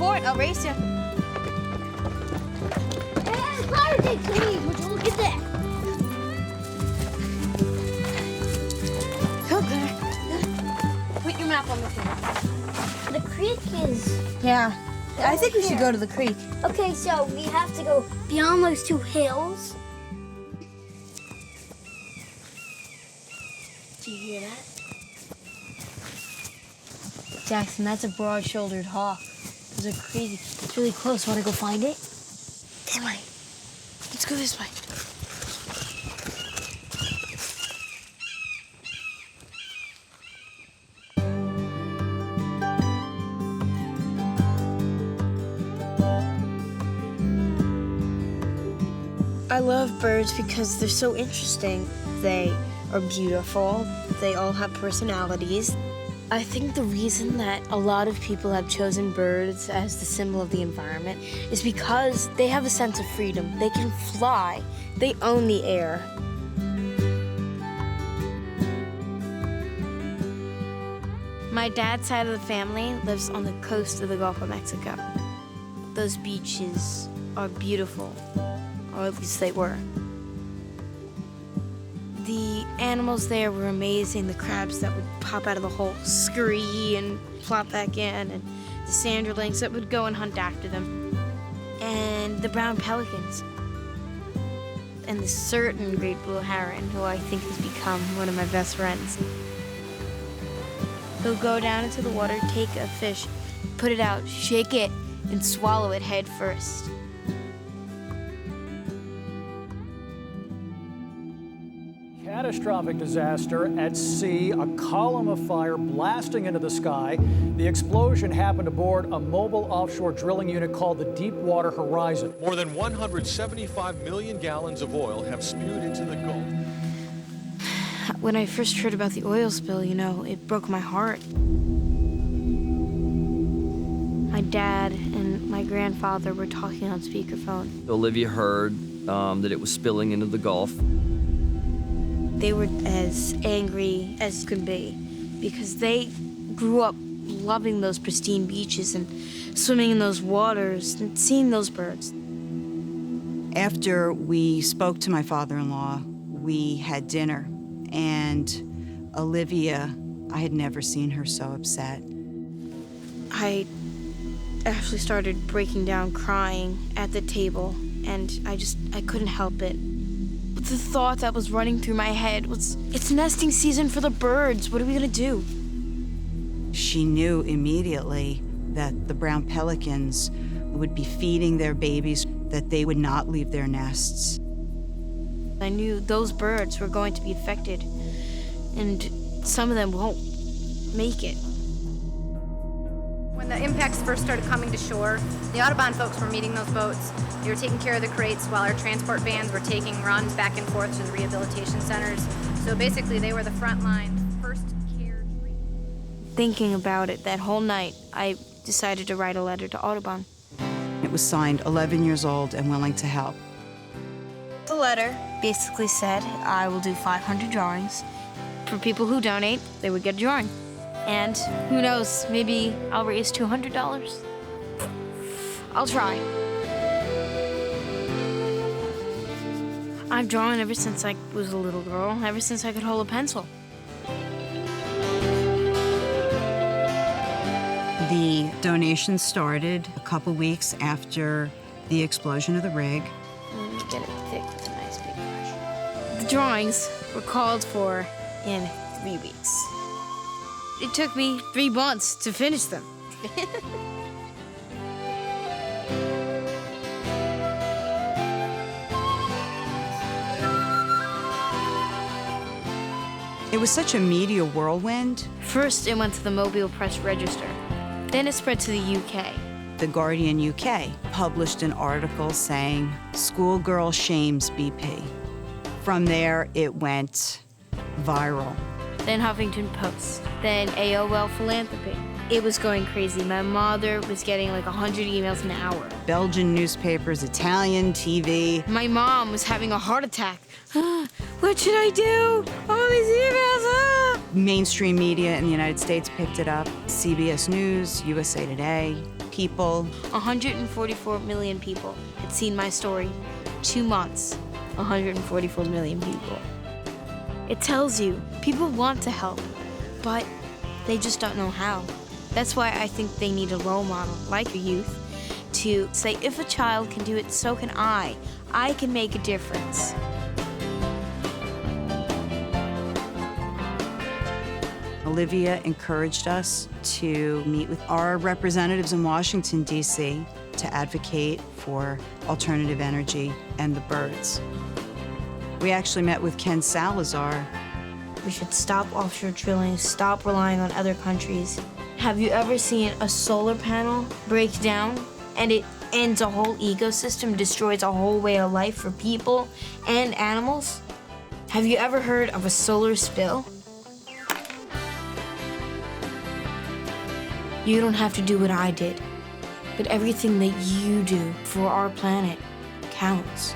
for it. I'll race you. Hey, Saturday, please. Would you look at that? Okay. Put your map on the thing. The creek is... Yeah. I think we should go to the creek. Okay, so we have to go beyond those two hills. Do you hear that? Jackson, that's a broad-shouldered hawk. Those are crazy. It's really close. Want to go find it? This way. Let's go this way. I love birds because they're so interesting. They are beautiful. They all have personalities. I think the reason that a lot of people have chosen birds as the symbol of the environment is because they have a sense of freedom. They can fly. They own the air. My dad's side of the family lives on the coast of the Gulf of Mexico. Those beaches are beautiful, or at least they were. The animals there were amazing. The crabs that would pop out of the hole, scurry and plop back in, and the sanderlings that would go and hunt after them, and the brown pelicans, and the certain great blue heron, who I think has become one of my best friends. He'll go down into the water, take a fish, put it out, shake it, and swallow it head first. Catastrophic disaster at sea, a column of fire blasting into the sky. The explosion happened aboard a mobile offshore drilling unit called the Deepwater Horizon. More than 175 million gallons of oil have spewed into the Gulf. When I first heard about the oil spill, you know, it broke my heart. My dad and my grandfather were talking on speakerphone. Olivia heard that it was spilling into the Gulf. They were as angry as could be because they grew up loving those pristine beaches and swimming in those waters and seeing those birds. After we spoke to my father-in-law, we had dinner, and Olivia, I had never seen her so upset. I actually started breaking down crying at the table, and I couldn't help it. But the thought that was running through my head was, it's nesting season for the birds. What are we gonna do? She knew immediately that the brown pelicans would be feeding their babies, that they would not leave their nests. I knew those birds were going to be affected, and some of them won't make it. When the impacts first started coming to shore, the Audubon folks were meeting those boats. They were taking care of the crates while our transport vans were taking runs back and forth to the rehabilitation centers. So basically, they were the front line, first care. Thinking about it that whole night, I decided to write a letter to Audubon. It was signed 11 years old and willing to help. The letter basically said I will do 500 drawings. For people who donate, they would get a drawing. And who knows, maybe I'll raise $200. I'll try. I've drawn ever since I was a little girl, ever since I could hold a pencil. The donation started a couple weeks after the explosion of the rig. Let me get it thick with a nice big brush. The drawings were called for in 3 weeks. It took me 3 months to finish them. It was such a media whirlwind. First, it went to the Mobile Press Register. Then it spread to the UK. The Guardian UK published an article saying, "Schoolgirl shames BP." From there, it went viral. Then Huffington Post, then AOL Philanthropy. It was going crazy. My mother was getting like 100 emails an hour. Belgian newspapers, Italian TV. My mom was having a heart attack. What should I do? All these emails. Mainstream media in the United States picked it up. CBS News, USA Today, People. 144 million people had seen my story. 2 months, 144 million people. It tells you people want to help, but they just don't know how. That's why I think they need a role model, like a youth, to say, if a child can do it, so can I. I can make a difference. Olivia encouraged us to meet with our representatives in Washington, D.C. to advocate for alternative energy and the birds. We actually met with Ken Salazar. We should stop offshore drilling, stop relying on other countries. Have you ever seen a solar panel break down and it ends a whole ecosystem, destroys a whole way of life for people and animals? Have you ever heard of a solar spill? You don't have to do what I did, but everything that you do for our planet counts.